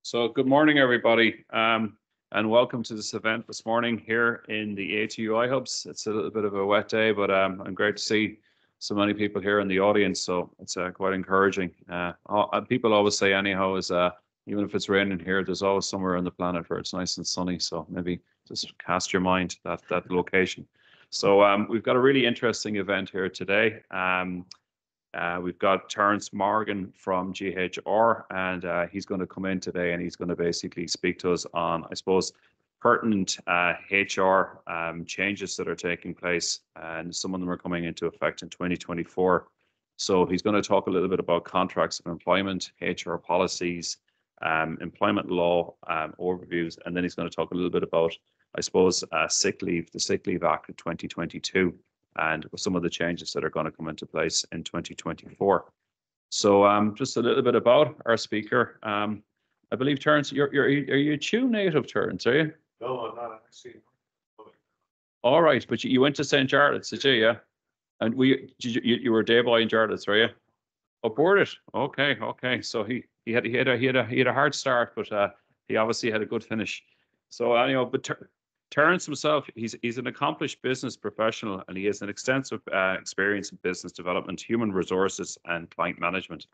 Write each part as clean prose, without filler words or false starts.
So good morning, everybody, and welcome to this event this morning here in the ATU iHubs. It's a little bit of a wet day, but I'm great to see so many people here in the audience, so it's quite encouraging. People always say anyhow is even if it's raining here, there's always somewhere on the planet where it's nice and sunny, so maybe just cast your mind that location. So we've got a really interesting event here today. We've got Terence Morgan from GHR, and he's going to come in today and he's going to basically speak to us on, I suppose, pertinent HR changes that are taking place, and some of them are coming into effect in 2024. So he's going to talk a little bit about contracts of employment, HR policies, employment law overviews, and then he's going to talk a little bit about, I suppose, sick leave, the Sick Leave Act of 2022. And some of the changes that are going to come into place in 2024. So just a little bit about our speaker. I believe, Terence, are you a TU native, Terence, are you? No, I'm not actually. All right, but you went to St. Jarlath's, did you? Yeah. And you were a day boy in Jarlath's, were you? Aboard it. Okay. So he had a hard start, but he obviously had a good finish. So anyhow, but Terence himself, he's an accomplished business professional, and he has an extensive experience in business development, human resources, and client management.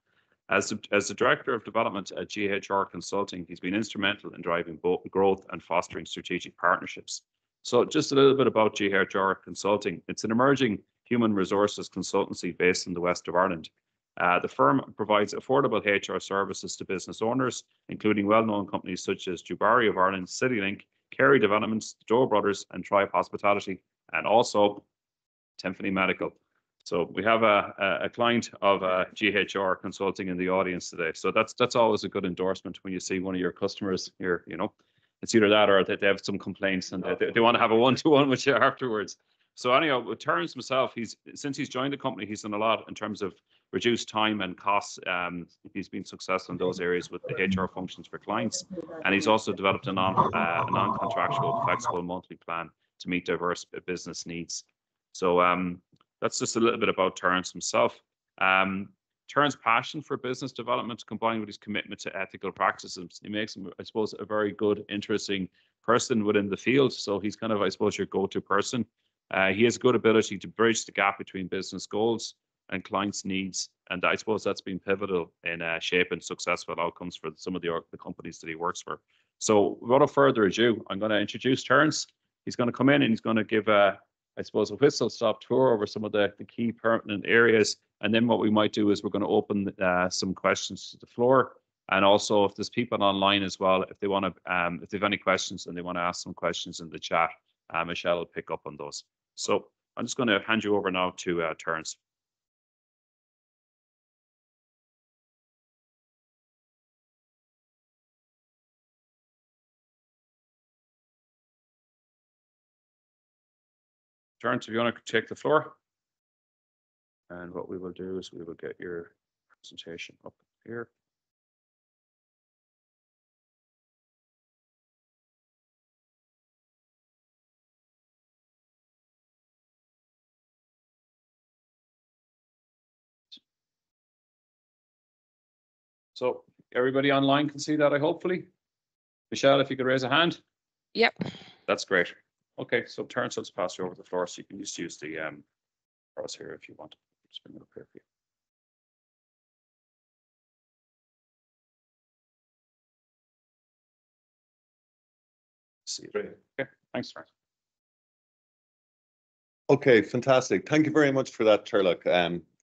As the Director of Development at GHR Consulting, he's been instrumental in driving both growth and fostering strategic partnerships. So just a little bit about GHR Consulting. It's an emerging human resources consultancy based in the west of Ireland. The firm provides affordable HR services to business owners, including well-known companies such as Jubari of Ireland, CityLink, Kerry Developments, Joe Brothers, and Tribe Hospitality, and also Timpany Medical. So we have a client of GHR Consulting in the audience today. So that's always a good endorsement when you see one of your customers here. You know, it's either that or that they have some complaints and they want to have a one-to-one with you afterwards. So anyhow, with Terence himself, since he's joined the company, he's done a lot in terms of reduced time and costs. He's been successful in those areas with the HR functions for clients, and he's also developed a non-contractual flexible monthly plan to meet diverse business needs. So that's just a little bit about Terence himself. Terrence's passion for business development combined with his commitment to ethical practices, he makes him, I suppose, a very good, interesting person within the field. So he's kind of, I suppose, your go-to person. He has good ability to bridge the gap between business goals and clients' needs, and I suppose that's been pivotal in shaping successful outcomes for some of the companies that he works for. So without further ado, I'm going to introduce Terence. He's going to come in and he's going to give, I suppose, a whistle-stop tour over some of the key pertinent areas, and then what we might do is we're going to open some questions to the floor, and also if there's people online as well, if they want to, if they have any questions and they want to ask some questions in the chat, Michelle will pick up on those. So I'm just going to hand you over now to Terence. Terence, if you want to take the floor. And what we will do is we will get your presentation up here. So everybody online can see that, hopefully. Michelle, if you could raise a hand. Yep. That's great. Okay, so Terence, let's pass you over the floor so you can just use the cross here if you want. Just bring it up here for you. See you. Great. Okay, thanks, Terence. Okay, fantastic. Thank you very much for that, Turlock.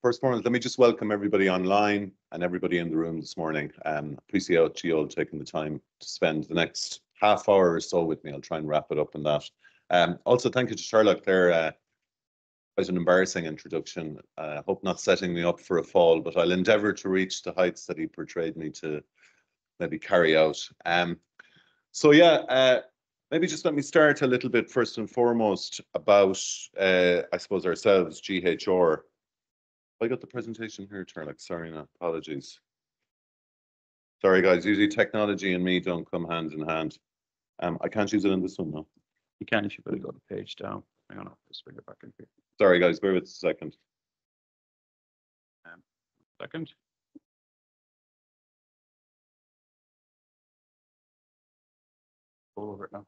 First of all, let me just welcome everybody online and everybody in the room this morning. Appreciate you all taking the time to spend the next half hour or so with me. I'll try and wrap it up in that. Also, thank you to Turlock there. Quite an embarrassing introduction. Hope not setting me up for a fall, but I'll endeavour to reach the heights that he portrayed me to maybe carry out. So yeah, maybe just let me start a little bit first and foremost about, I suppose, ourselves, GHR. I got the presentation here, Turlock. Sorry, no, apologies. Sorry, guys. Usually technology and me don't come hand in hand. I can't use it in this one, though. You can if you better go the page down. Hang on, I'll just bring it back in here. Sorry, guys. Bear with us a second. Second. over it now.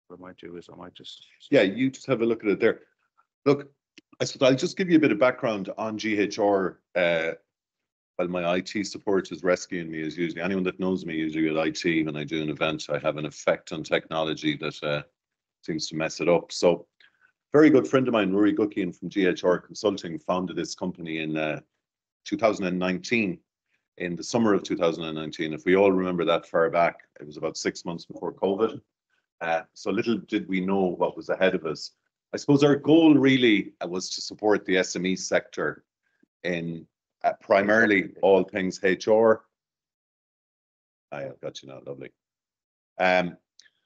What I might do is I might just. Yeah, you just have a look at it there. Look, I suppose I'll just give you a bit of background on GHR. While my IT support is rescuing me, is usually anyone that knows me usually with IT. When I do an event, I have an effect on technology that seems to mess it up. So, very good friend of mine, Rory Guckian from GHR Consulting, founded this company in 2019, in the summer of 2019. If we all remember that far back, it was about 6 months before COVID. So little did we know what was ahead of us. I suppose our goal really was to support the SME sector in primarily all things HR. I've got you now, lovely.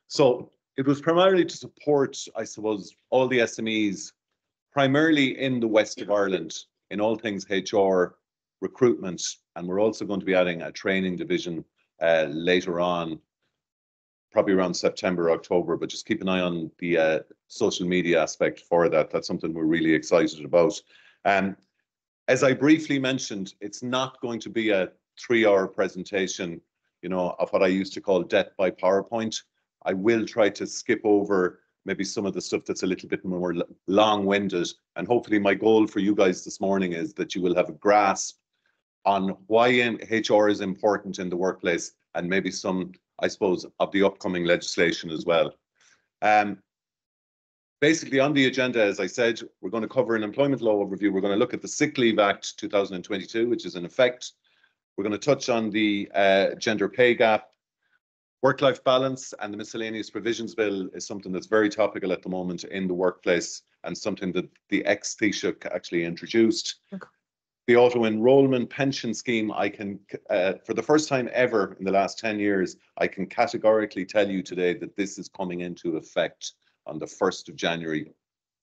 So it was primarily to support, I suppose, all the SMEs, primarily in the west of Ireland, in all things HR, recruitment, and we're also going to be adding a training division later on, probably around September, October, but just keep an eye on the social media aspect for that. That's something we're really excited about. As I briefly mentioned, it's not going to be a 3-hour presentation, you know, of what I used to call death by PowerPoint. I will try to skip over maybe some of the stuff that's a little bit more long-winded. And hopefully my goal for you guys this morning is that you will have a grasp on why HR is important in the workplace and maybe some, I suppose, of the upcoming legislation as well. Basically, on the agenda, as I said, we're going to cover an employment law overview. We're going to look at the Sick Leave Act 2022, which is in effect. We're going to touch on the gender pay gap. Work-life balance and the miscellaneous provisions bill is something that's very topical at the moment in the workplace and something that the ex-Taoiseach actually introduced. Okay. The auto-enrollment pension scheme, I can, for the first time ever in the last 10 years, I can categorically tell you today that this is coming into effect on the 1st of January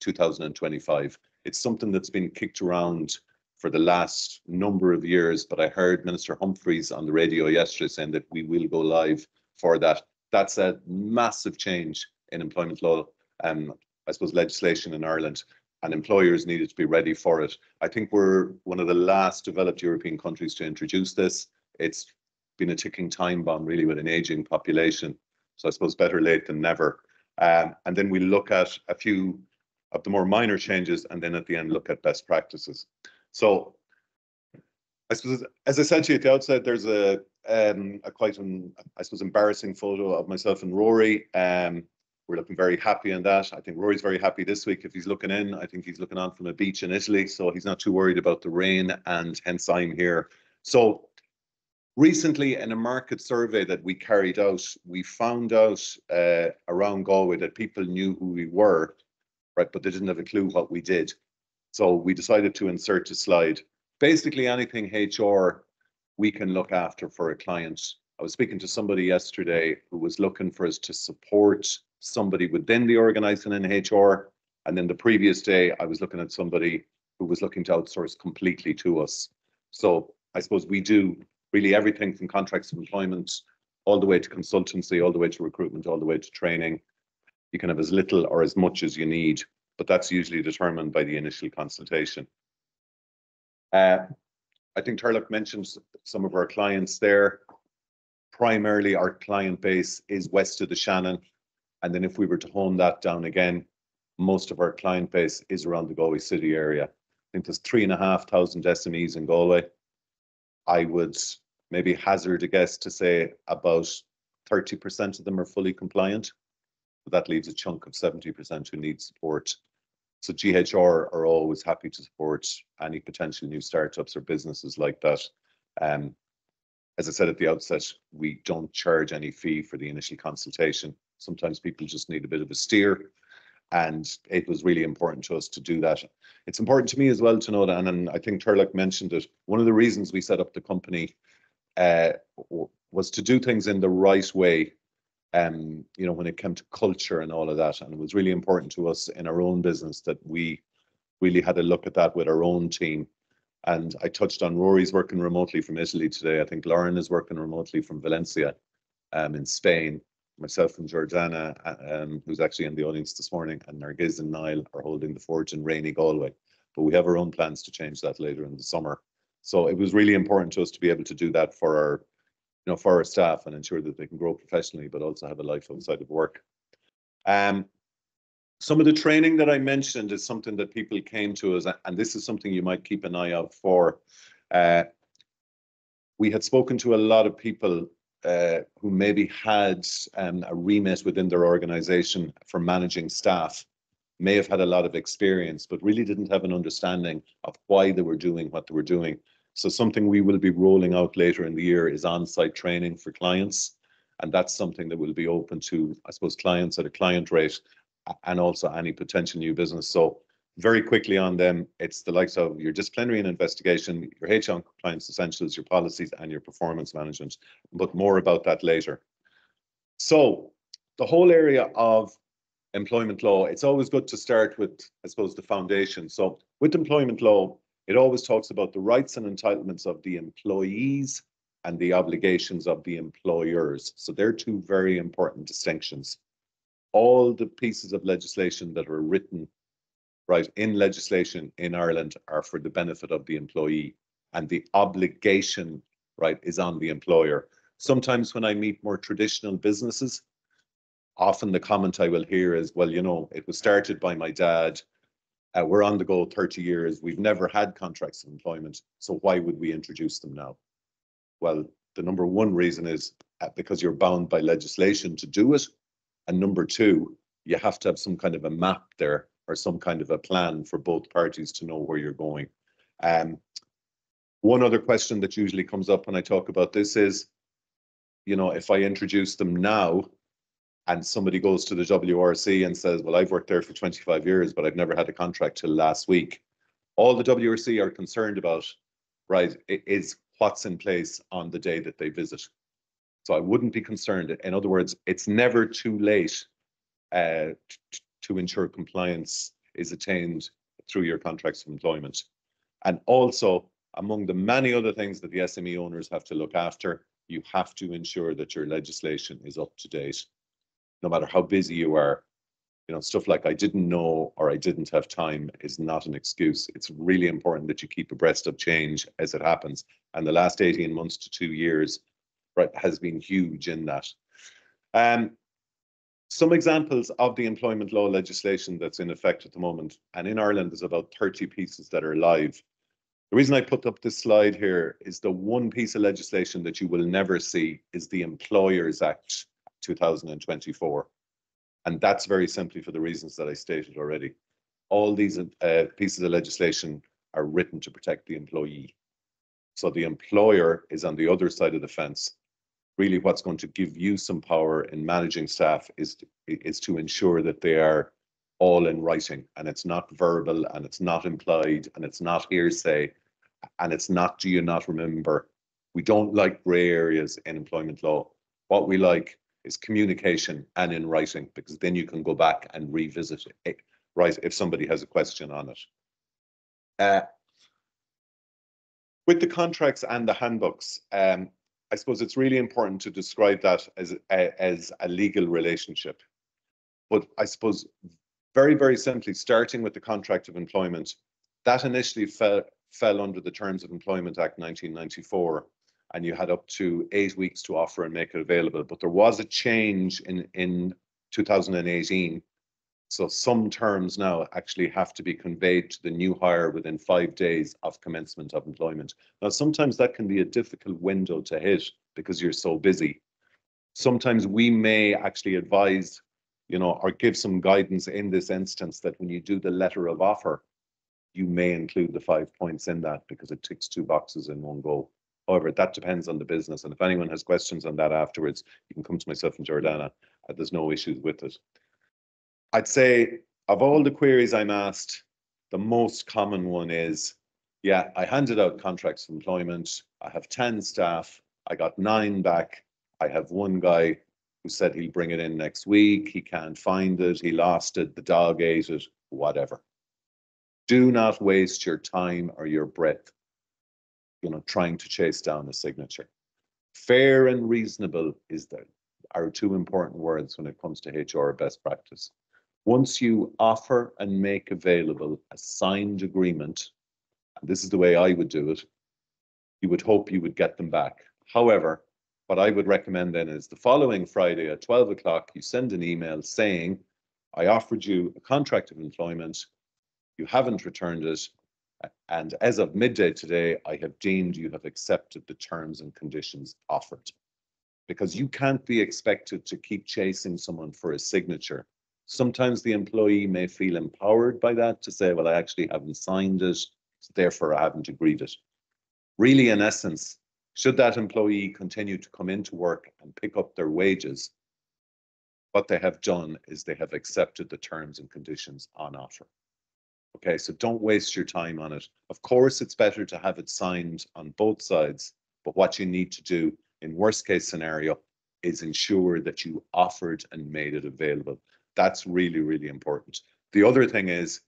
2025. It's something that's been kicked around for the last number of years, but I heard Minister Humphreys on the radio yesterday saying that we will go live for that. That's a massive change in employment law, I suppose, legislation in Ireland, and employers needed to be ready for it. I think we're one of the last developed European countries to introduce this. It's been a ticking time bomb, really, with an aging population. So I suppose better late than never. And then we look at a few of the more minor changes, and then at the end look at best practices. So I suppose, as I said to you at the outset, there's a quite an, I suppose, embarrassing photo of myself and Rory. We're looking very happy in that. I think Rory's very happy this week. If he's looking in, I think he's looking on from a beach in Italy, so he's not too worried about the rain, and hence I'm here. So recently, in a market survey that we carried out, we found out around Galway that people knew who we were, right, but they didn't have a clue what we did. So we decided to insert a slide. Basically, anything HR we can look after for a client. I was speaking to somebody yesterday who was looking for us to support somebody within the organisation in HR. And then the previous day, I was looking at somebody who was looking to outsource completely to us. So I suppose we do really everything from contracts of employment, all the way to consultancy, all the way to recruitment, all the way to training. You can have as little or as much as you need, but that's usually determined by the initial consultation. I think Turlock mentioned some of our clients there. Primarily, our client base is west of the Shannon. And then if we were to hone that down again, most of our client base is around the Galway city area. I think there's 3,500 SMEs in Galway. I would maybe hazard a guess to say about 30% of them are fully compliant. But that leaves a chunk of 70% who need support. So GHR are always happy to support any potential new startups or businesses like that. As I said at the outset, we don't charge any fee for the initial consultation. Sometimes people just need a bit of a steer, and it was really important to us to do that. It's important to me as well to know that, and I think Turlock mentioned it, one of the reasons we set up the company was to do things in the right way, you know, when it came to culture and all of that. And it was really important to us in our own business that we really had a look at that with our own team. And I touched on Rory's working remotely from Italy today. I think Lauren is working remotely from Valencia in Spain. myself and Jordana, who's actually in the audience this morning, and Nargiz and Niall are holding the forge in rainy Galway. But we have our own plans to change that later in the summer. So it was really important to us to be able to do that for our, for our staff and ensure that they can grow professionally, but also have a life outside of work. Some of the training that I mentioned is something that people came to us, and this is something you might keep an eye out for. We had spoken to a lot of people who maybe had a remit within their organization for managing staff, may have had a lot of experience, but really didn't have an understanding of why they were doing what they were doing. So something we will be rolling out later in the year is on-site training for clients. And that's something that will be open to, I suppose, clients at a client rate and also any potential new business. So very quickly on them, it's the likes of your disciplinary and investigation, your HR and compliance essentials, your policies, and your performance management. But more about that later. So the whole area of employment law, it's always good to start with, I suppose, the foundation. So with employment law, it always talks about the rights and entitlements of the employees and the obligations of the employers. So they're two very important distinctions. All the pieces of legislation that are written in legislation in Ireland are for the benefit of the employee, and the obligation is on the employer. Sometimes when I meet more traditional businesses, often the comment I will hear is, well, it was started by my dad. We're on the go 30 years. We've never had contracts of employment. So why would we introduce them now? Well, the number one reason is because you're bound by legislation to do it. And number two, you have to have some kind of a map there or some kind of a plan for both parties to know where you're going. One other question that usually comes up when I talk about this is, if I introduce them now and somebody goes to the WRC and says, well, I've worked there for 25 years, but I've never had a contract till last week. All the WRC are concerned about, is what's in place on the day that they visit. So I wouldn't be concerned. In other words, it's never too late to ensure compliance is attained through your contracts of employment. And also, among the many other things that the SME owners have to look after, you have to ensure that your legislation is up to date. No matter how busy you are, stuff like I didn't know or I didn't have time is not an excuse. It's really important that you keep abreast of change as it happens. And the last 18 months to 2 years has been huge in that. Some examples of the employment law legislation that's in effect at the moment, and in Ireland there's about 30 pieces that are live. The reason I put up this slide here is the one piece of legislation that you will never see is the Employers Act 2024. And that's very simply for the reasons that I stated already. All these pieces of legislation are written to protect the employee. So the employer is on the other side of the fence. Really what's going to give you some power in managing staff is to ensure that they are all in writing, and it's not verbal, and it's not implied, and it's not hearsay, and it's not do you not remember. We don't like grey areas in employment law. What we like is communication and in writing, because then you can go back and revisit it, if somebody has a question on it. With the contracts and the handbooks, I suppose it's really important to describe that as a legal relationship. But I suppose very, very simply, starting with the contract of employment, that initially fell under the Terms of Employment Act 1994, and you had up to 8 weeks to offer and make it available. But there was a change in 2018. So some terms now actually have to be conveyed to the new hire within 5 days of commencement of employment. Now, sometimes that can be a difficult window to hit because you're so busy. Sometimes we may actually advise, or give some guidance in this instance that when you do the letter of offer, you may include the 5 points in that because it ticks 2 boxes in one go. However, that depends on the business. And if anyone has questions on that afterwards, you can come to myself and Jordana. There's no issues with it. I'd say of all the queries I'm asked, the most common one is, yeah, I handed out contracts of employment. I have 10 staff. I got 9 back. I have one guy who said he'll bring it in next week. He can't find it. He lost it. The dog ate it, whatever. Do not waste your time or your breath, trying to chase down a signature. Fair and reasonable is are two important words when it comes to HR best practice. Once you offer and make available a signed agreement, and this is the way I would do it, you would hope you would get them back. However, what I would recommend then is the following Friday at 12 o'clock, you send an email saying, I offered you a contract of employment, you haven't returned it, and as of midday today, I have deemed you have accepted the terms and conditions offered. Because you can't be expected to keep chasing someone for a signature. Sometimes the employee may feel empowered by that to say, well, I actually haven't signed it, so therefore I haven't agreed it. Really, in essence, should that employee continue to come into work and pick up their wages, what they have done is they have accepted the terms and conditions on offer. Okay, so don't waste your time on it. Of course, it's better to have it signed on both sides, but what you need to do in worst case scenario is ensure that you offered and made it available. That's really, really important. The other thing is,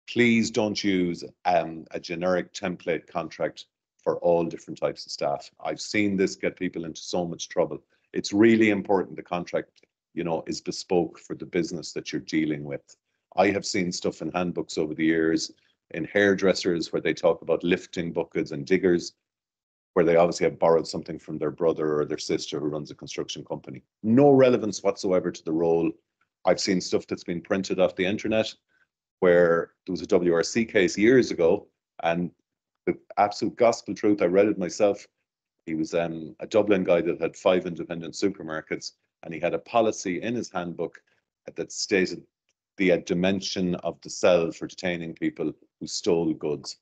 please don't use a generic template contract for all different types of staff. I've seen this get people into so much trouble. It's really important the contract, you know, is bespoke for the business that you're dealing with. I have seen stuff in handbooks over the years in hairdressers where they talk about lifting buckets and diggers, where they obviously have borrowed something from their brother or their sister who runs a construction company. No relevance whatsoever to the role. I've seen stuff that's been printed off the internet where there was a WRC case years ago, and the absolute gospel truth, I read it myself. He was a Dublin guy that had 5 independent supermarkets, and he had a policy in his handbook that stated the dimension of the cell for detaining people who stole goods.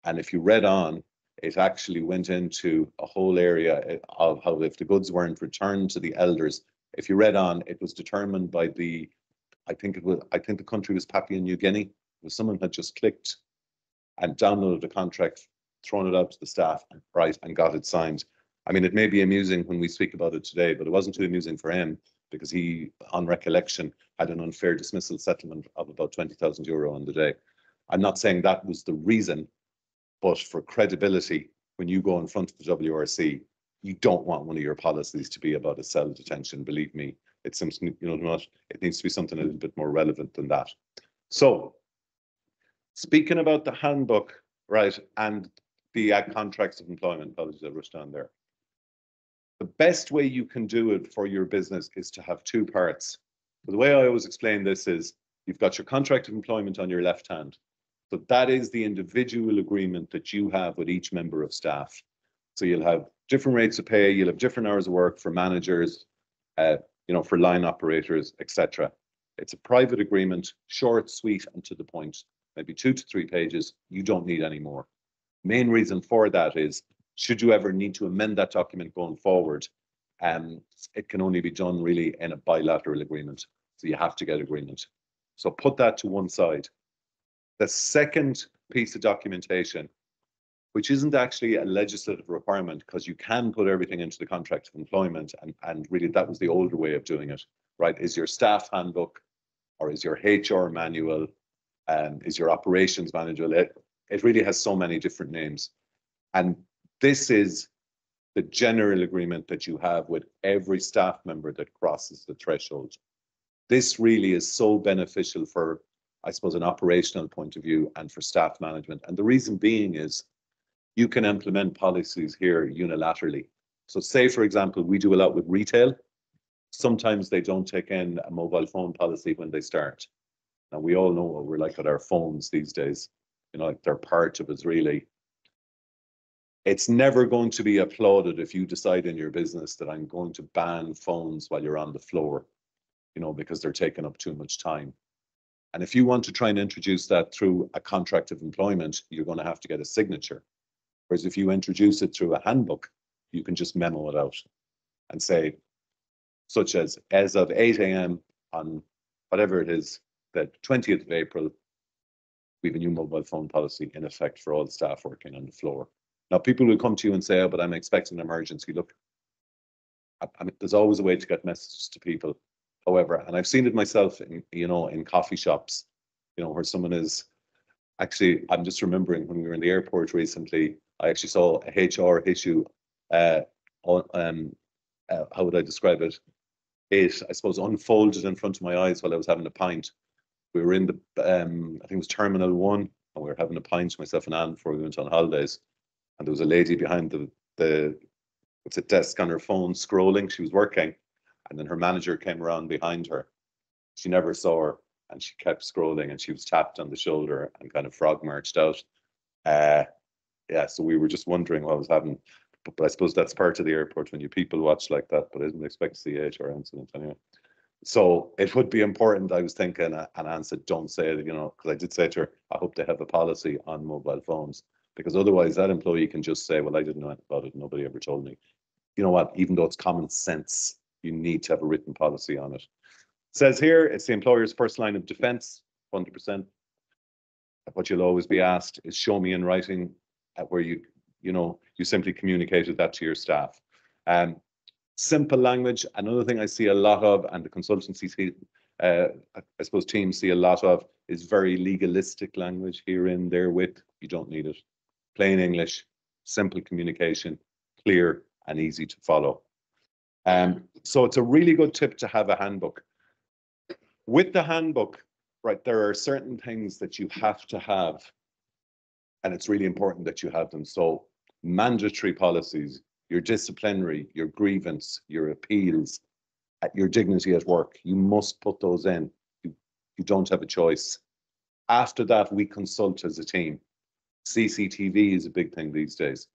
And if you read on, it actually went into a whole area of how if the goods weren't returned to the elders, if you read on, it was determined by the, I think the country was Papua New Guinea, where someone had just clicked and downloaded the contract, thrown it out to the staff, and got it signed. I mean, it may be amusing when we speak about it today, but it wasn't too amusing for him because he, on recollection, had an unfair dismissal settlement of about €20,000 on the day. I'm not saying that was the reason, but for credibility, when you go in front of the WRC, you don't want one of your policies to be about a cell detention. Believe me, it's something, you know, it needs to be something a little bit more relevant than that. So, speaking about the handbook, right, and the contracts of employment, apologies, I rushed on there. The best way you can do it for your business is to have two parts. So the way I always explain this is you've got your contract of employment on your left hand. So that is the individual agreement that you have with each member of staff. So you'll have different rates of pay, you'll have different hours of work for managers, you know, for line operators, etc. It's a private agreement, short, sweet, and to the point. Maybe 2 to 3 pages. You don't need any more. Main reason for that is, should you ever need to amend that document going forward, it can only be done really in a bilateral agreement. So you have to get agreement. So put that to one side. The second piece of documentation, which isn't actually a legislative requirement because you can put everything into the contract of employment, and really that was the older way of doing it, right? Is your staff handbook, or is your HR manual, is your operations manual. It really has so many different names. And this is the general agreement that you have with every staff member that crosses the threshold. This really is so beneficial for, I suppose, an operational point of view and for staff management. And the reason being is you can implement policies here unilaterally. So say, for example, we do a lot with retail. Sometimes they don't take in a mobile phone policy when they start. Now, we all know what we're like with our phones these days. You know, like they're part of us, really. It's never going to be applauded if you decide in your business that I'm going to ban phones while you're on the floor, you know, because they're taking up too much time. And if you want to try and introduce that through a contract of employment, you're going to have to get a signature. Whereas if you introduce it through a handbook, you can just memo it out and say, such as of 8 a.m. on whatever it is, the 20th of April, we have a new mobile phone policy in effect for all the staff working on the floor. Now, people will come to you and say, oh, but I'm expecting an emergency. Look, I mean, there's always a way to get messages to people. However, and I've seen it myself, in coffee shops, where someone is actually, I'm just remembering when we were in the airport recently, I actually saw a HR issue how would I describe it? It, I suppose, unfolded in front of my eyes while I was having a pint. We were in the, I think it was Terminal 1, and we were having a pint, myself and Anne, before we went on holidays. And there was a lady behind the it's a desk on her phone scrolling. She was working, and then her manager came around behind her. She never saw her, and she kept scrolling, and she was tapped on the shoulder and kind of frog marched out. Yeah, so we were just wondering what was happening. But I suppose that's part of the airport when you people watch like that, but I didn't expect to see a GHR incident anyway. So it would be important, I was thinking, and Anne said, don't say it, you know, because I did say to her, I hope they have a policy on mobile phones, because otherwise that employee can just say, well, I didn't know anything about it. Nobody ever told me. You know what? Even though it's common sense, you need to have a written policy on it. It says here, it's the employer's first line of defense, 100%. What you'll always be asked is show me in writing where you simply communicated that to your staff. Simple language. Another thing I see a lot of, and the consultancy I suppose teams see a lot of, is very legalistic language here in there with. You don't need it. Plain English, simple communication, clear and easy to follow. So it's a really good tip to have a handbook. With the handbook, right, there are certain things that you have to have, and it's really important that you have them. So mandatory policies, your disciplinary, your grievance, your appeals, your dignity at work, you must put those in. You don't have a choice. After that, we consult as a team. CCTV is a big thing these days.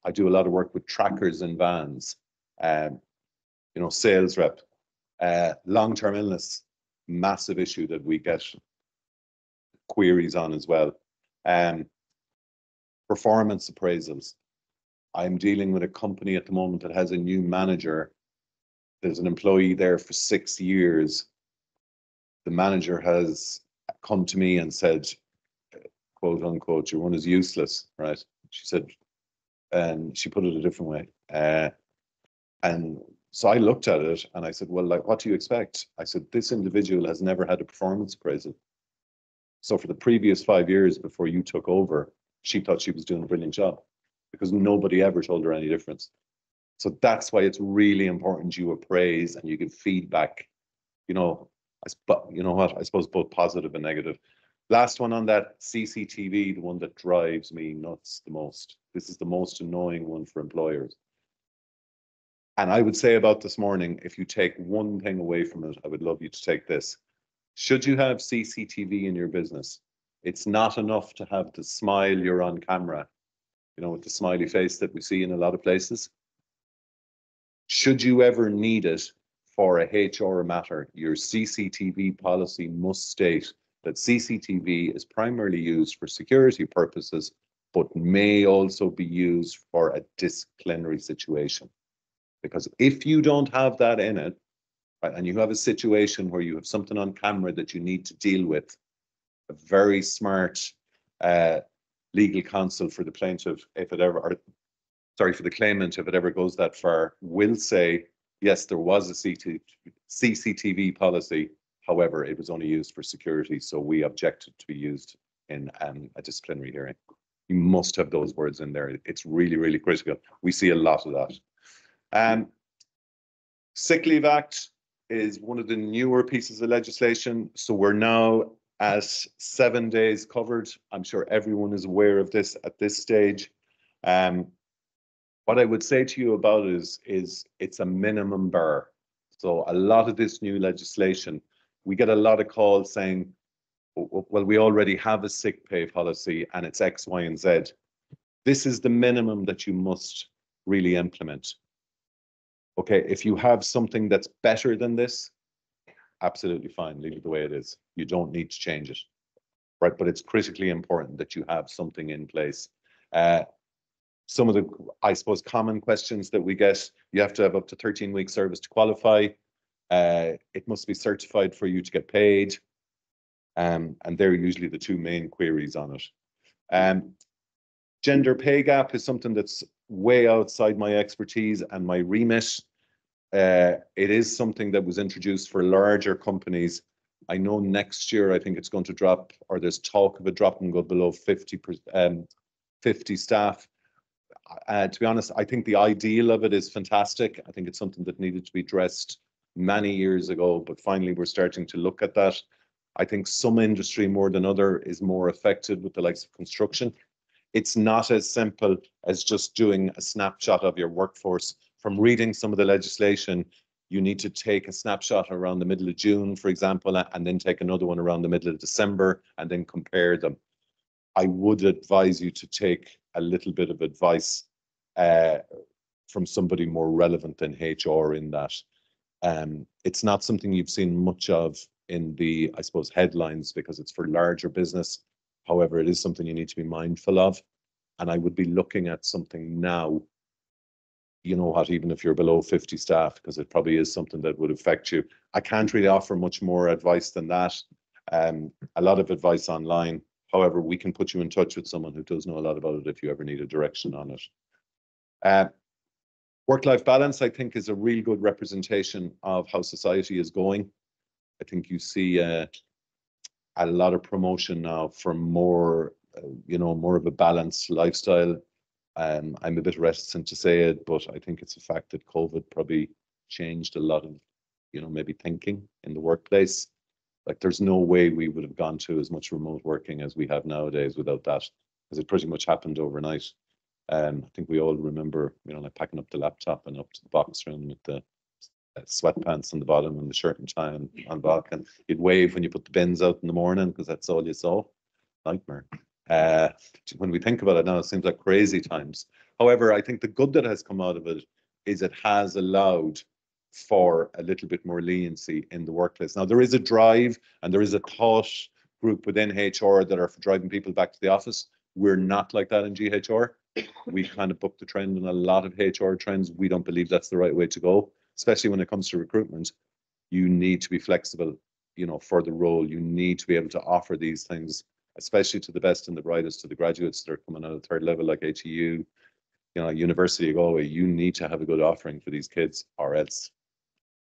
I do a lot of work with trackers and vans, sales rep, long-term illness, massive issue that we get queries on as well. Performance appraisals. I'm dealing with a company at the moment that has a new manager. There's an employee there for 6 years. The manager has come to me and said, quote unquote, your one is useless, right? She said, and she put it a different way. And so I looked at it and I said, well, like, what do you expect? I said, this individual has never had a performance appraisal. So for the previous 5 years before you took over, she thought she was doing a brilliant job because nobody ever told her any difference. So that's why it's really important you appraise and you give feedback, you know what, I suppose both positive and negative. Last one on that, CCTV, the one that drives me nuts the most. This is the most annoying one for employers. And I would say about this morning, if you take one thing away from it, I would love you to take this. Should you have CCTV in your business, it's not enough to have the smile you're on camera, with the smiley face that we see in a lot of places. Should you ever need it for a HR matter, your CCTV policy must state that CCTV is primarily used for security purposes, but may also be used for a disciplinary situation. Because if you don't have that in it, right, and you have a situation where you have something on camera that you need to deal with, a very smart legal counsel for the plaintiff, for the claimant, if it ever goes that far, will say, yes, there was a CCTV policy. However, it was only used for security, so we objected to be used in a disciplinary hearing. You must have those words in there. It's really, really critical. We see a lot of that. Sick Leave Act is one of the newer pieces of legislation. So we're now at 7 days covered. I'm sure everyone is aware of this at this stage. What I would say to you about it is it's a minimum bar. So a lot of this new legislation, we get a lot of calls saying, well, we already have a sick pay policy and it's X, Y, and Z. This is the minimum that you must really implement. Okay, if you have something that's better than this, absolutely fine, leave it the way it is. You don't need to change it, right? But it's critically important that you have something in place. Some of the, I suppose, common questions that we get, you have to have up to 13 weeks service to qualify. It must be certified for you to get paid. And they're usually the two main queries on it. Gender pay gap is something that's way outside my expertise and my remit. It is something that was introduced for larger companies. I know next year, I think it's going to drop, or there's talk of a drop and go below 50 staff. To be honest, I think the ideal of it is fantastic. I think it's something that needed to be addressed many years ago, but finally we're starting to look at that. I think some industry more than other is more affected with the likes of construction. It's not as simple as just doing a snapshot of your workforce. From reading some of the legislation, you need to take a snapshot around the middle of June, for example, and then take another one around the middle of December and then compare them. I would advise you to take a little bit of advice from somebody more relevant than HR in that. It's not something you've seen much of in the, I suppose, headlines because it's for larger business. However, it is something you need to be mindful of. And I would be looking at something now, you know what, even if you're below 50 staff, because it probably is something that would affect you. I can't really offer much more advice than that. A lot of advice online. However, we can put you in touch with someone who does know a lot about it if you ever need a direction on it. Work-life balance, I think, is a really good representation of how society is going. I think you see a lot of promotion now for more, more of a balanced lifestyle. I'm a bit reticent to say it, but I think it's a fact that COVID probably changed a lot of, maybe thinking in the workplace. Like there's no way we would have gone to as much remote working as we have nowadays without that, because it pretty much happened overnight. I think we all remember, like packing up the laptop and up to the box room with the sweatpants on the bottom and the shirt and tie on back, and you'd wave when you put the bins out in the morning because that's all you saw. Nightmare. When we think about it now, it seems like crazy times. However, I think the good that has come out of it is it has allowed for a little bit more leniency in the workplace. Now, there is a drive and there is a thought group within HR that are driving people back to the office. We're not like that in GHR. We kind of booked the trend in a lot of HR trends. We don't believe that's the right way to go, especially when it comes to recruitment. You need to be flexible, for the role. You need to be able to offer these things, especially to the best and the brightest, to the graduates that are coming out of third level like ATU, University of Galway. You need to have a good offering for these kids, or else,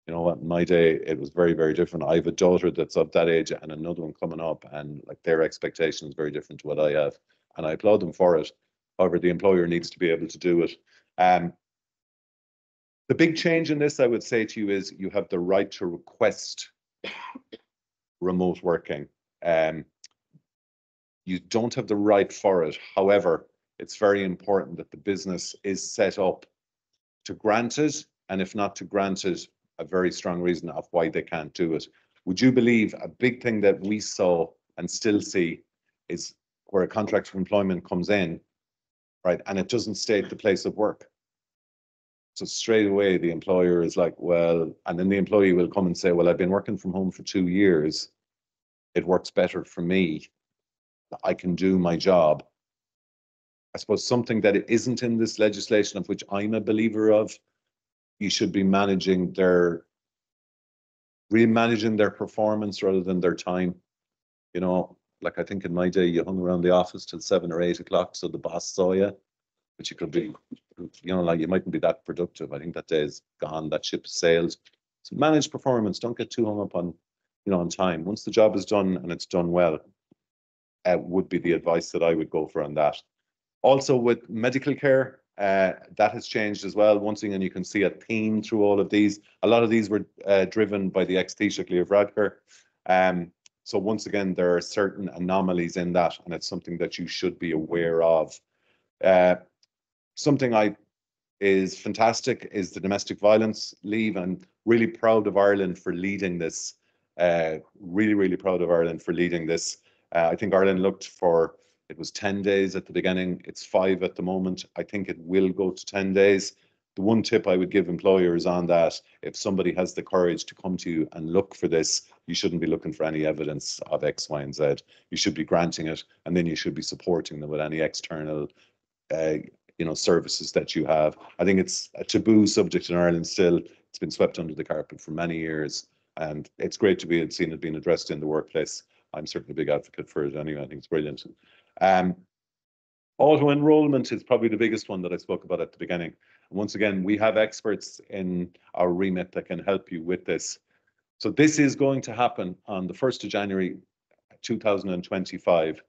what, in my day, it was very, very different. I have a daughter that's of that age and another one coming up, and like their expectation is very different to what I have. And I applaud them for it. However, the employer needs to be able to do it. The big change in this, I would say to you, is you have the right to request remote working. You don't have the right for it. However, it's very important that the business is set up to grant it, and if not to grant it, a very strong reason of why they can't do it. Would you believe a big thing that we saw and still see is where a contract of employment comes in, right, and it doesn't state the place of work. So straight away, the employer is like, well, and then the employee will come and say, well, I've been working from home for 2 years. It works better for me. I can do my job. I suppose something that it isn't in this legislation, of which I'm a believer of, you should be managing remanaging their performance rather than their time. Like I think in my day, you hung around the office till 7 or 8 o'clock, so the boss saw you, but you could be, like you mightn't be that productive. I think that day is gone, that ship sailed. So manage performance. Don't get too hung up on, on time. Once the job is done and it's done well, would be the advice that I would go for on that. Also with medical care, that has changed as well. Once again, you can see a theme through all of these. A lot of these were driven by the ex-Taoiseach Leo Varadkar. So once again, there are certain anomalies in that, and it's something that you should be aware of. Something is fantastic is the domestic violence leave. I'm really proud of Ireland for leading this. Really, really proud of Ireland for leading this. I think Ireland looked for, it was 10 days at the beginning. It's 5 at the moment. I think it will go to 10 days. The one tip I would give employers on that, if somebody has the courage to come to you and look for this, you shouldn't be looking for any evidence of X, Y, and Z. You should be granting it, and then you should be supporting them with any external services that you have. I think it's a taboo subject in Ireland still. It's been swept under the carpet for many years, and it's great to be seen it being addressed in the workplace. I'm certainly a big advocate for it anyway. I think it's brilliant. Auto enrollment is probably the biggest one that I spoke about at the beginning. And once again, we have experts in our remit that can help you with this. So this is going to happen on the 1st of January 2025.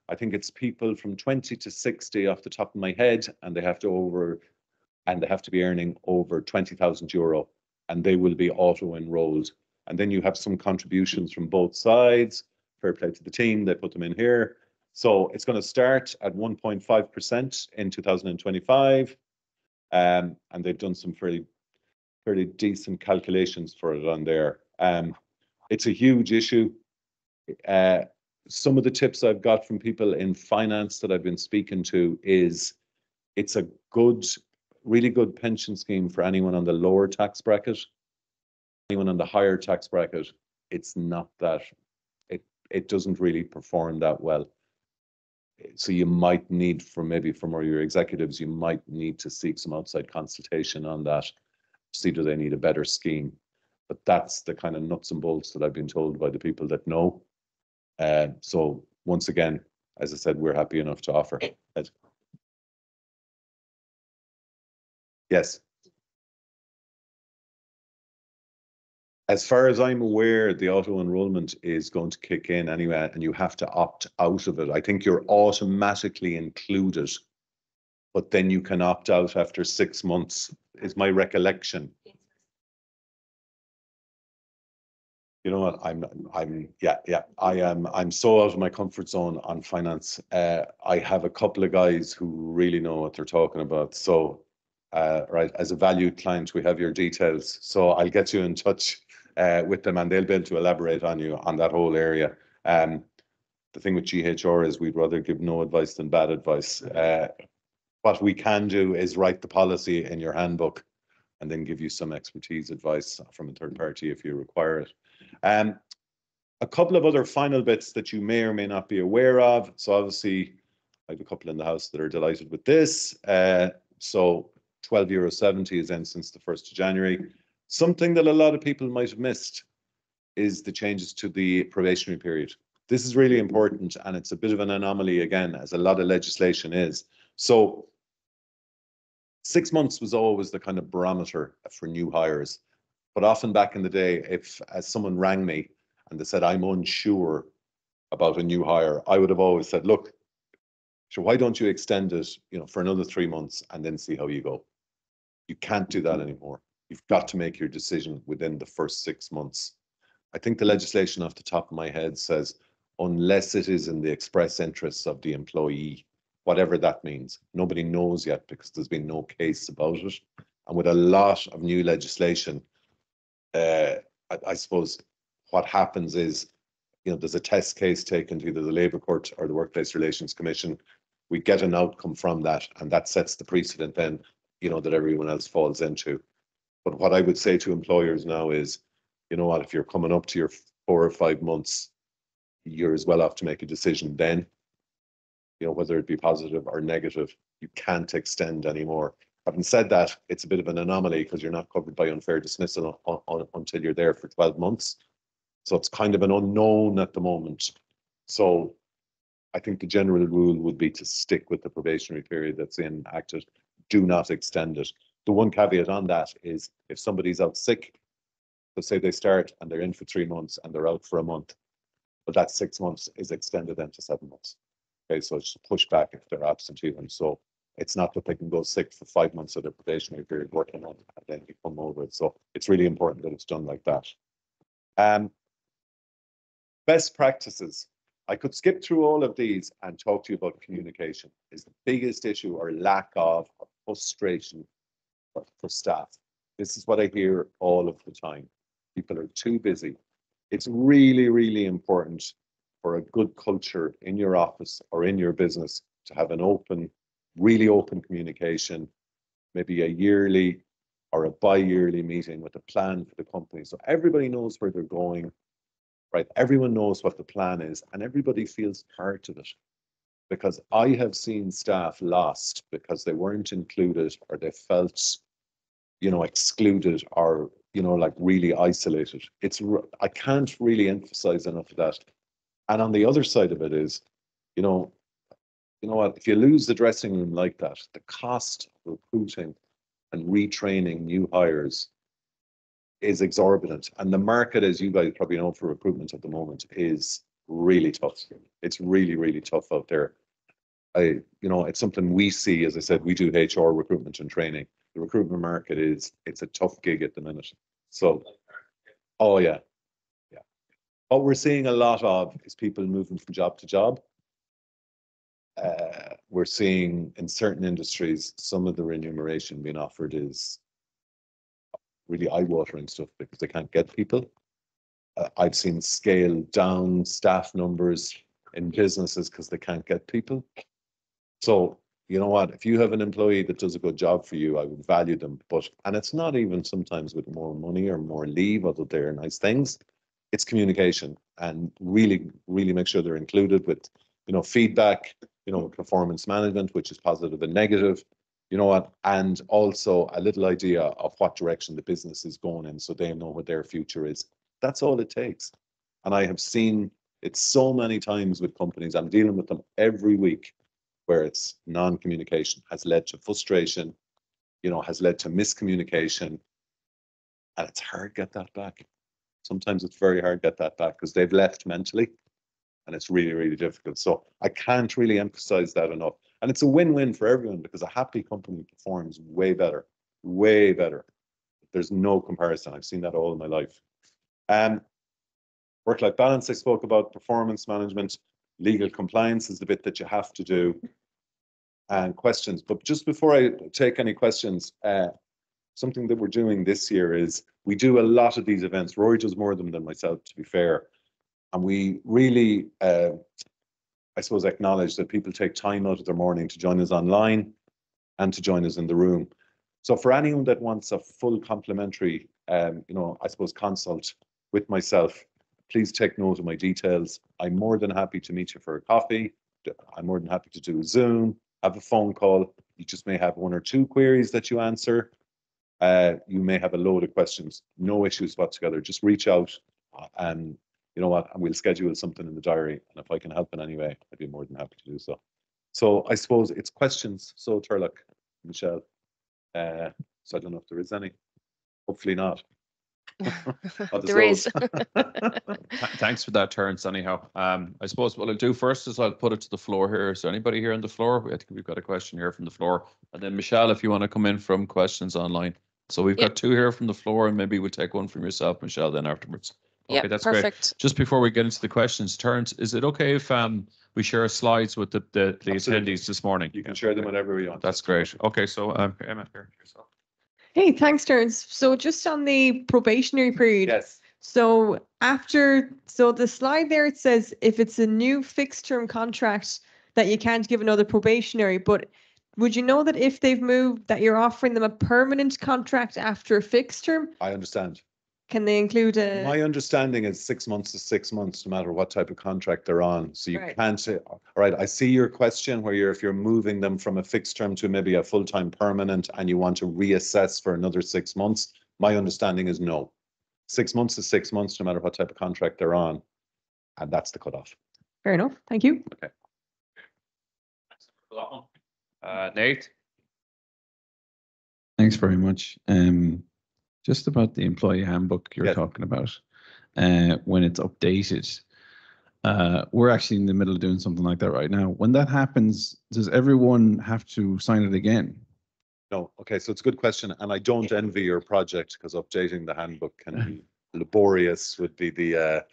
I think it's people from 20 to 60 off the top of my head, and they have to be earning over 20,000 euro, and they will be auto enrolled. And then you have some contributions from both sides. Fair play to the team, they put them in here. So it's going to start at 1.5% in 2025. And they've done some fairly decent calculations for it on there. It's a huge issue. Some of the tips I've got from people in finance that I've been speaking to is it's a really good pension scheme for anyone on the lower tax bracket. Anyone on the higher tax bracket, it's not that, it doesn't really perform that well. So you might need, from more of your executives, you might need to seek some outside consultation on that, see do they need a better scheme. But that's the kind of nuts and bolts that I've been told by the people that know. So once again, as I said, we're happy enough to offer. Yes. As far as I'm aware, the auto enrollment is going to kick in anyway, and you have to opt out of it. I think you're automatically included, but then you can opt out after 6 months, is my recollection. You know what? I'm so out of my comfort zone on finance. I have a couple of guys who really know what they're talking about. So, right, as a valued client, we have your details. So I'll get you in touch with them, and they'll be able to elaborate on you on that whole area. The thing with GHR is we'd rather give no advice than bad advice. What we can do is write the policy in your handbook and then give you some expertise advice from a third party if you require it. A couple of other final bits that you may or may not be aware of. So obviously, I have a couple in the house that are delighted with this. So €12.70 is in since the 1st of January. Something that a lot of people might have missed is the changes to the probationary period. This is really important, and it's a bit of an anomaly again, as a lot of legislation is. So 6 months was always the kind of barometer for new hires. But often back in the day, as someone rang me and they said, I'm unsure about a new hire, I would have always said, look, so why don't you extend it, for another 3 months and then see how you go? You can't do that anymore. You've got to make your decision within the first 6 months. I think the legislation off the top of my head says, unless it is in the express interests of the employee, whatever that means. Nobody knows yet because there's been no case about it. And with a lot of new legislation, I suppose what happens is, there's a test case taken to either the Labour Court or the Workplace Relations Commission. We get an outcome from that, and that sets the precedent then, that everyone else falls into. But what I would say to employers now is, you know what, if you're coming up to your 4 or 5 months, you're as well off to make a decision then, whether it be positive or negative. You can't extend anymore. Having said that, it's a bit of an anomaly because you're not covered by unfair dismissal until you're there for 12 months. So it's kind of an unknown at the moment. So I think the general rule would be to stick with the probationary period that's enacted. Do not extend it. The one caveat on that is if somebody's out sick, so say they start and they're in for 3 months and they're out for a month, but that 6 months is extended then to 7 months. Okay, so it's a pushback if they're absent even. So it's not that they can go sick for 5 months of their probationary period working on it and then you come over it. So it's really important that it's done like that. Best practices. I could skip through all of these and talk to you about communication. Is the biggest issue or lack of or frustration for staff. This is what I hear all of the time. People are too busy. It's really, really important for a good culture in your office or in your business to have an open, really open communication, maybe a yearly or a bi-yearly meeting with a plan for the company. So everybody knows where they're going, right? Everyone knows what the plan is and everybody feels part of it. Because I have seen staff lost because they weren't included or they felt, excluded or, like really isolated. I can't really emphasize enough of that. And on the other side of it is, what, if you lose the dressing room like that, the cost of recruiting and retraining new hires is exorbitant. And the market, as you guys probably know, for recruitment at the moment is really tough. It's really, really tough out there. It's something we see. As I said, we do HR recruitment and training. The recruitment market it's a tough gig at the minute. So, oh yeah. What we're seeing a lot of is people moving from job to job. We're seeing in certain industries, some of the remuneration being offered is really eye-watering stuff because they can't get people. I've seen scaled down staff numbers in businesses because they can't get people. So, you know what? If you have an employee that does a good job for you, I would value them. And it's not even sometimes with more money or more leave, although they're nice things. It's communication, and really, really make sure they're included with, feedback, performance management, which is positive and negative, and also a little idea of what direction the business is going in so they know what their future is. That's all it takes. And I have seen it so many times with companies. I'm dealing with them every week where it's non-communication has led to frustration, has led to miscommunication. And it's hard to get that back. Sometimes it's very hard to get that back because they've left mentally and it's really, really difficult. So I can't really emphasize that enough. And it's a win-win for everyone because a happy company performs way better, way better. There's no comparison. I've seen that all my life. Work-life balance, I spoke about, performance management, legal compliance is the bit that you have to do, and questions. But just before I take any questions, something that we're doing this year is we do a lot of these events. Rory does more of them than myself, to be fair. And we really, I suppose, acknowledge that people take time out of their morning to join us online and to join us in the room. So for anyone that wants a full complimentary, I suppose, consult with myself, please take note of my details. I'm more than happy to meet you for a coffee. I'm more than happy to do a Zoom, have a phone call. You just may have one or two queries that you answer. You may have a load of questions. No issues whatsoever. Just reach out and you know what, and we'll schedule something in the diary. And if I can help in any way, I'd be more than happy to do so. So I suppose it's questions. So Turlock, Michelle. So I don't know if there is any. Hopefully not. There is. Thanks for that, Terence. Anyhow, I suppose what I'll do first is I'll put it to the floor here. Is there anybody here on the floor? I think we've got a question here from the floor. And then Michelle, if you want to come in from questions online. So we've got two here from the floor, and maybe we'll take one from yourself, Michelle, then afterwards. Okay, that's perfect. Great. Just before we get into the questions, Terence, is it okay if we share slides with the attendees this morning? You can share them whenever you want. That's great. Okay, so Emma, here yourself. Hey, thanks, Terence. So just on the probationary period. Yes. So the slide there, it says if it's a new fixed term contract that you can't give another probationary, but would you know that if they've moved that you're offering them a permanent contract after a fixed term? I understand. Can they include a... My understanding is 6 months to 6 months, no matter what type of contract they're on. So you can't say, all right, I see your question where if you're moving them from a fixed term to maybe a full-time permanent and you want to reassess for another 6 months, my understanding is no. 6 months to 6 months, no matter what type of contract they're on. And that's the cutoff. Fair enough. Thank you. Okay. Nate? Thanks very much. Just about the employee handbook you're talking about, when it's updated, we're actually in the middle of doing something like that right now. When that happens, does everyone have to sign it again? No. Okay, so it's a good question, and I don't envy your project because updating the handbook can be laborious. Would be the,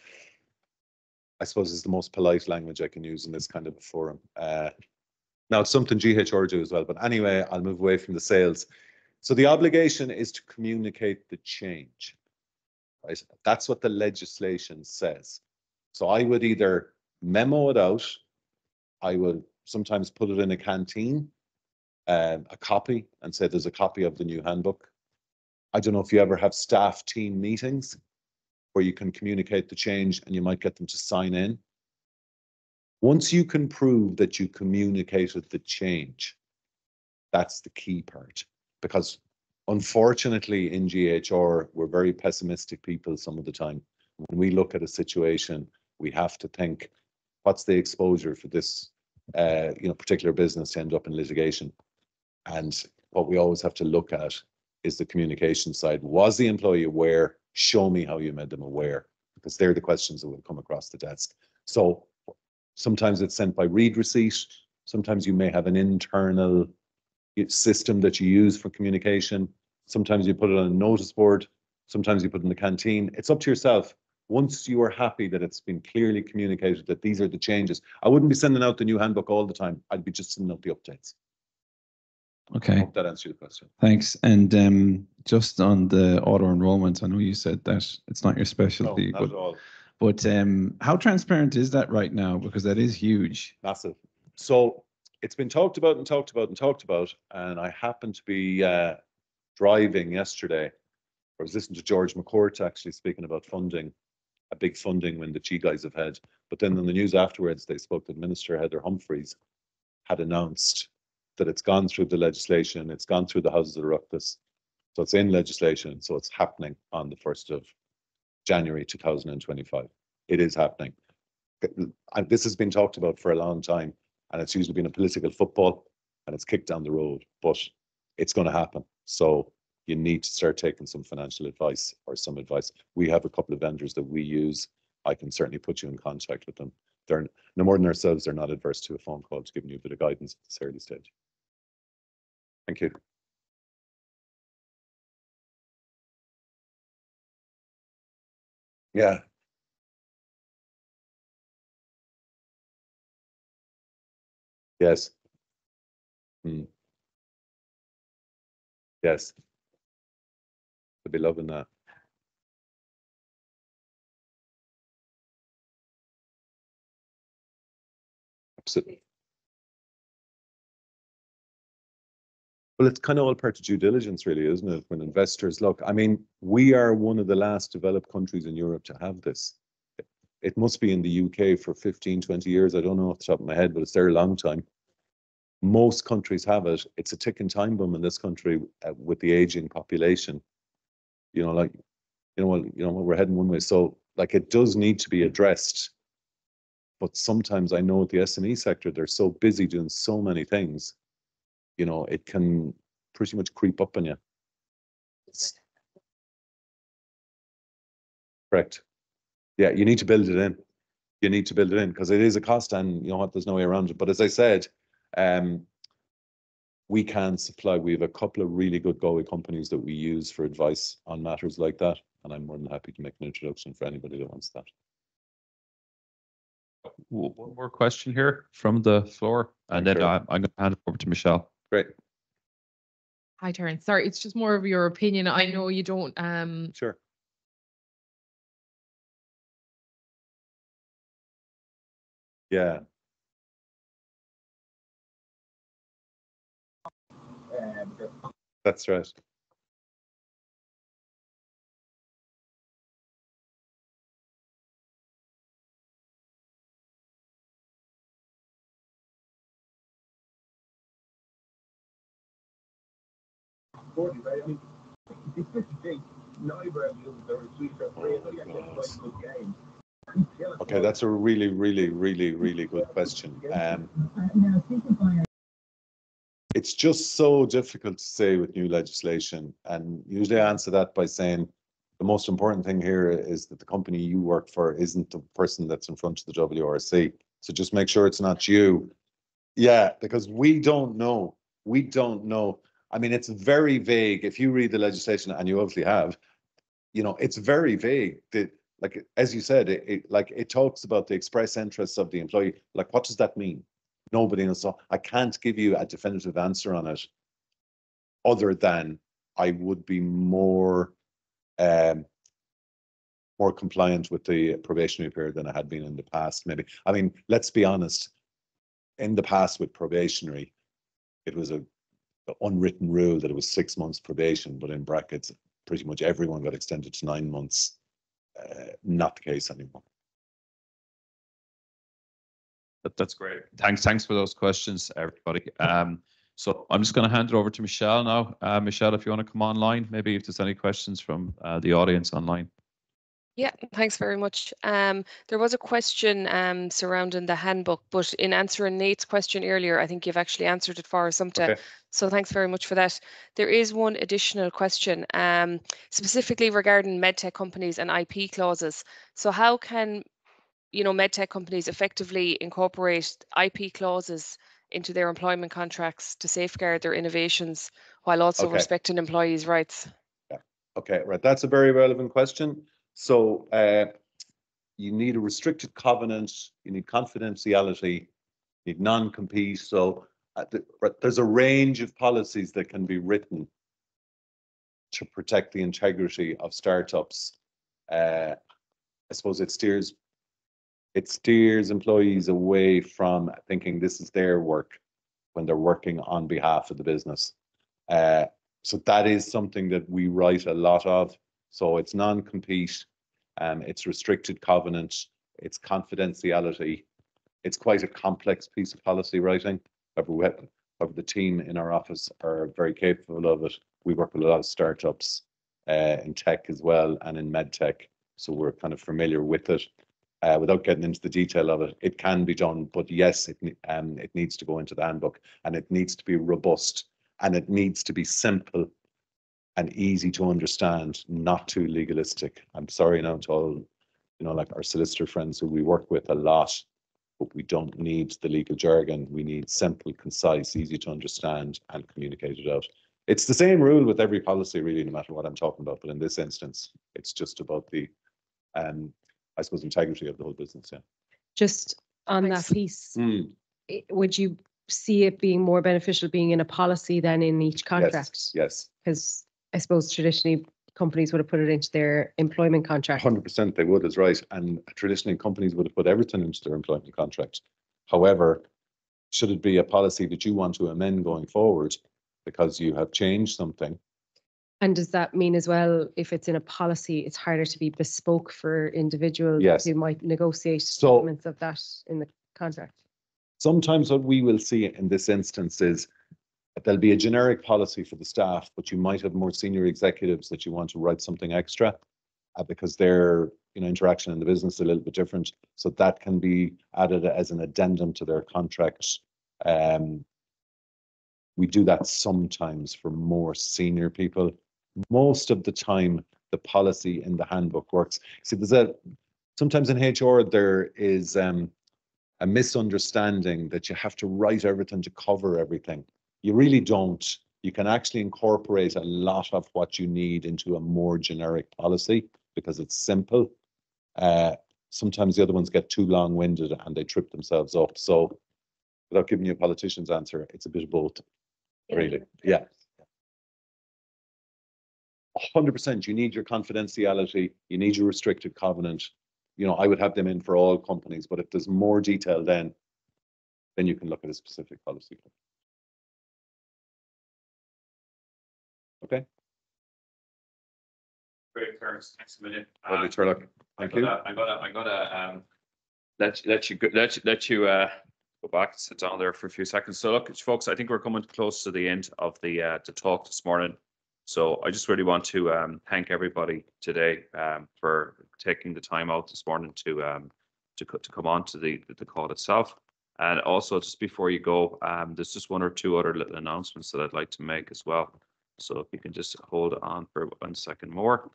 I suppose, is the most polite language I can use in this kind of a forum. Now it's something GHR do as well, but anyway, I'll move away from the sales. So the obligation is to communicate the change, right? That's what the legislation says. So I would either memo it out, I would sometimes put it in a canteen, a copy, and say there's a copy of the new handbook. I don't know if you ever have staff team meetings where you can communicate the change and you might get them to sign in. Once you can prove that you communicated the change, that's the key part. Because unfortunately in GHR, we're very pessimistic people some of the time. When we look at a situation, we have to think, what's the exposure for this particular business to end up in litigation? And what we always have to look at is the communication side. Was the employee aware? Show me how you made them aware. Because they're the questions that will come across the desk. So sometimes it's sent by read receipt. Sometimes you may have an internal system that you use for communication. Sometimes you put it on a notice board. Sometimes you put it in the canteen. It's up to yourself. Once you are happy that it's been clearly communicated that these are the changes, I wouldn't be sending out the new handbook all the time. I'd be just sending out the updates. I Okay, hope that answers your question. thanks. And just on the auto enrollment, I know you said that it's not your No, specialty, not at all. but how transparent is that right now? Because that is huge. Massive. So it's been talked about and talked about and talked about. And I happened to be driving yesterday. I was listening to George McCourt actually speaking about funding, a big funding when the Chi guys have had. But then on the news afterwards, they spoke that Minister Heather Humphreys had announced that it's gone through the legislation, it's gone through the Houses of Oireachtas. So it's in legislation, so it's happening on the 1st of January 2025. It is happening. And this has been talked about for a long time, and it's usually been a political football, and it's kicked down the road, but it's going to happen. So you need to start taking some financial advice or some advice. We have a couple of vendors that we use. I can certainly put you in contact with them. They're no more than ourselves, they're not adverse to a phone call to giving you a bit of guidance at this early stage. Thank you. Yeah. Yes. Yes. They'll be loving that. Absolutely. Well, it's kind of all part of due diligence, really, isn't it? When investors look, I mean, we are one of the last developed countries in Europe to have this. It must be in the UK for 15, 20 years. I don't know off the top of my head, but it's there a long time. Most countries have it. It's a ticking time bomb in this country with the aging population. You know, like, we're heading one way. So, like, it does need to be addressed. But sometimes I know with the SME sector, they're so busy doing so many things, you know, it can pretty much creep up on you. Correct. Yeah, you need to build it in. You need to build it in because it is a cost, and you know what, there's no way around it. But as I said, we can supply. We have a couple of really good Galway companies that we use for advice on matters like that, and I'm more than happy to make an introduction for anybody that wants that. One more question here from the floor, and then I'm going to hand it over to Michelle. Great. Hi, Terence. Sorry, it's just more of your opinion. I know you don't. Sure. Yeah. That's right. Okay, that's a really, really, really, really good question. It's just so difficult to say with new legislation, and usually I answer that by saying the most important thing here is that the company you work for isn't the person that's in front of the WRC. So just make sure it's not you. Yeah, because we don't know. We don't know. I mean, it's very vague. If you read the legislation, and you obviously have, you know, it's very vague. Like, as you said, it talks about the express interests of the employee. Like, what does that mean? Nobody knows. So I can't give you a definitive answer on it, other than I would be more compliant with the probationary period than I had been in the past. Maybe. I mean, let's be honest. In the past with probationary, it was an unwritten rule that it was 6 months probation, but in brackets, pretty much everyone got extended to 9 months. Not the case anymore. That's great. Thanks for those questions, everybody. So I'm just going to hand it over to Michelle now. Michelle, if you want to come online, maybe if there's any questions from the audience online. Yeah, thanks very much. There was a question surrounding the handbook, but in answering Nate's question earlier, I think you've actually answered it for us, Okay. So thanks very much for that. There is one additional question, specifically regarding medtech companies and IP clauses. So how can medtech companies effectively incorporate IP clauses into their employment contracts to safeguard their innovations while also respecting employees' rights? Yeah. Okay, right. That's a very relevant question. So you need a restricted covenant, you need confidentiality, you need non-compete. So there's a range of policies that can be written to protect the integrity of startups. I suppose it steers employees away from thinking this is their work when they're working on behalf of the business. So that is something that we write a lot of. So it's non-compete, it's restricted covenant, it's confidentiality. It's quite a complex piece of policy writing. However, the team in our office are very capable of it. We work with a lot of startups in tech as well and in med tech, so we're kind of familiar with it. Without getting into the detail of it, it can be done, but yes, it needs to go into the handbook, and it needs to be robust, and it needs to be simple and easy to understand, not too legalistic. I'm sorry now to all, like our solicitor friends who we work with a lot, but we don't need the legal jargon. We need simple, concise, easy to understand, and communicated out. It's the same rule with every policy, really, no matter what I'm talking about. But in this instance, it's just about the, I suppose, integrity of the whole business. Yeah. Just on Thanks. that piece, would you see it being more beneficial being in a policy than in each contract? Yes. Because I suppose traditionally companies would have put it into their employment contract. 100% they would, is right. And traditionally companies would have put everything into their employment contract. However, should it be a policy that you want to amend going forward because you have changed something? And does that mean as well, if it's in a policy, it's harder to be bespoke for individuals who might negotiate elements of that in the contract? Sometimes what we will see in this instance is there'll be a generic policy for the staff, but you might have more senior executives that you want to write something extra because their interaction in the business is a little bit different. So that can be added as an addendum to their contract. We do that sometimes for more senior people. Most of the time, the policy in the handbook works. See, sometimes in HR there is a misunderstanding that you have to write everything to cover everything. You really don't. You can actually incorporate a lot of what you need into a more generic policy because it's simple. Sometimes the other ones get too long-winded and they trip themselves up. So without giving you a politician's answer, it's a bit of both, really. Yeah. 100%. You need your confidentiality. You need your restricted covenant. I would have them in for all companies, but if there's more detail, then you can look at a specific policy. Okay. Great, Terence. Thanks a million. Lovely, Turlock. Thank you. I'm gonna let you go back and sit down there for a few seconds. So look, folks, I think we're coming close to the end of the talk this morning. So I just really want to thank everybody today for taking the time out this morning to come on to the call itself. And also, just before you go, there's just one or two other little announcements that I'd like to make as well. So if you can just hold on for 1 second more.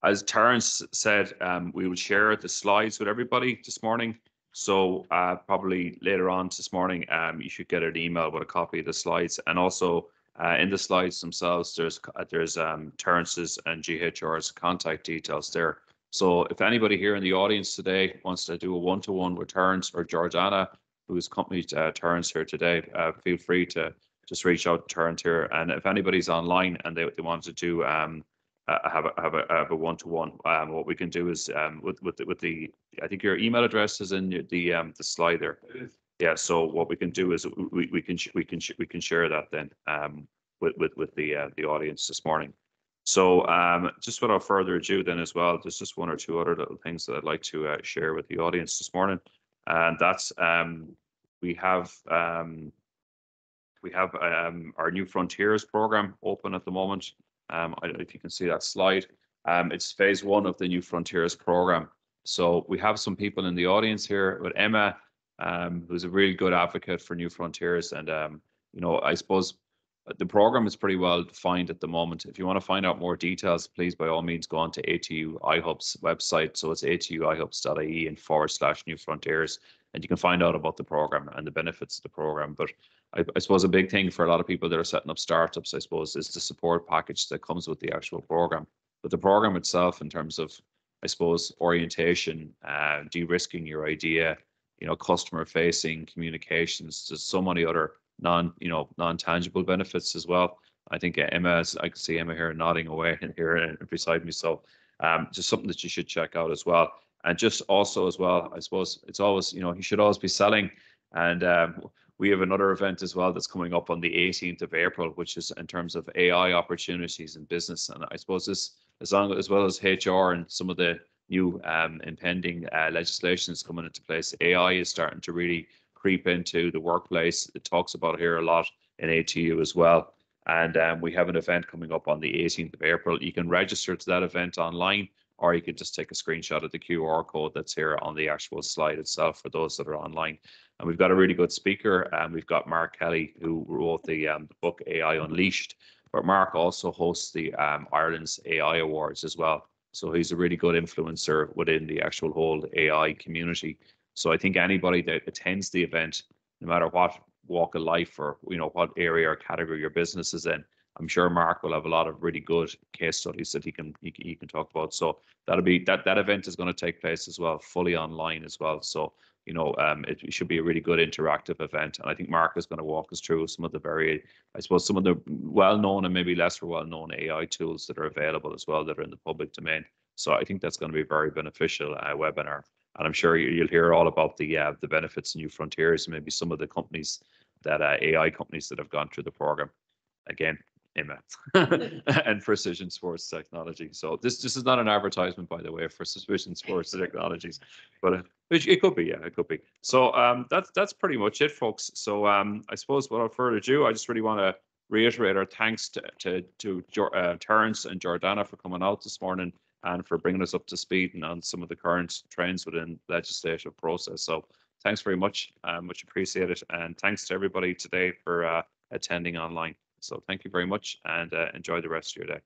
As Terence said, we will share the slides with everybody this morning. So probably later on this morning, you should get an email with a copy of the slides. And also in the slides themselves, there's Terence's and GHR's contact details there. So if anybody here in the audience today wants to do a one-to-one with Terence or Georgiana, who's accompanied Terence here today, feel free to just reach out to Terence here. And if anybody's online and they want to do have a one-to-one, what we can do is with the I think your email address is in the slide there. Yeah. So what we can do is we can share that then with the audience this morning. So just without further ado, then as well, there's just one or two other little things that I'd like to share with the audience this morning, and that's we have our New Frontiers program open at the moment. If you can see that slide, it's phase 1 of the New Frontiers program. So we have some people in the audience here with Emma, who's a really good advocate for New Frontiers. And, I suppose the program is pretty well defined at the moment. If you want to find out more details, please by all means go on to ATU iHubs website. So it's atuyihubs.ie and /New Frontiers, and you can find out about the program and the benefits of the program. But I suppose a big thing for a lot of people that are setting up startups, I suppose, is the support package that comes with the actual program. But the program itself, in terms of, I suppose, orientation, de-risking your idea, customer facing communications, there's so many other non-tangible benefits as well. I think I can see Emma here nodding away here beside me. So just something that you should check out as well. And just also as well, I suppose it's always, you should always be selling. And we have another event as well that's coming up on the 18th of April, which is in terms of AI opportunities in business. And I suppose this, as well as HR and some of the new impending legislation is coming into place, AI is starting to really creep into the workplace. It talks about it here a lot in ATU as well. And we have an event coming up on the 18th of April. You can register to that event online, or you could just take a screenshot of the QR code that's here on the actual slide itself for those that are online. And we've got a really good speaker. And we've got Mark Kelly, who wrote the book AI Unleashed. But Mark also hosts the Ireland's AI Awards as well. So he's a really good influencer within the actual whole AI community. So I think anybody that attends the event, no matter what walk of life or what area or category your business is in, I'm sure Mark will have a lot of really good case studies that he can talk about. So that'll be that event is going to take place as well, fully online as well. So it should be a really good interactive event. And I think Mark is going to walk us through some of the some of the well-known and maybe lesser well-known AI tools that are available as well that are in the public domain. So I think that's going to be a very beneficial webinar. And I'm sure you'll hear all about the benefits of New Frontiers and maybe some of the companies that AI companies that have gone through the program. Again, Emma and Precision Sports Technology. So this is not an advertisement, by the way, for Precision Sports Technologies, but it could be, yeah, it could be. So that's pretty much it, folks. So I suppose without further ado, I just really want to reiterate our thanks to Terence and Jordana for coming out this morning and for bringing us up to speed and on some of the current trends within the legislative process. So thanks very much, much appreciated. And thanks to everybody today for attending online. So thank you very much and enjoy the rest of your day.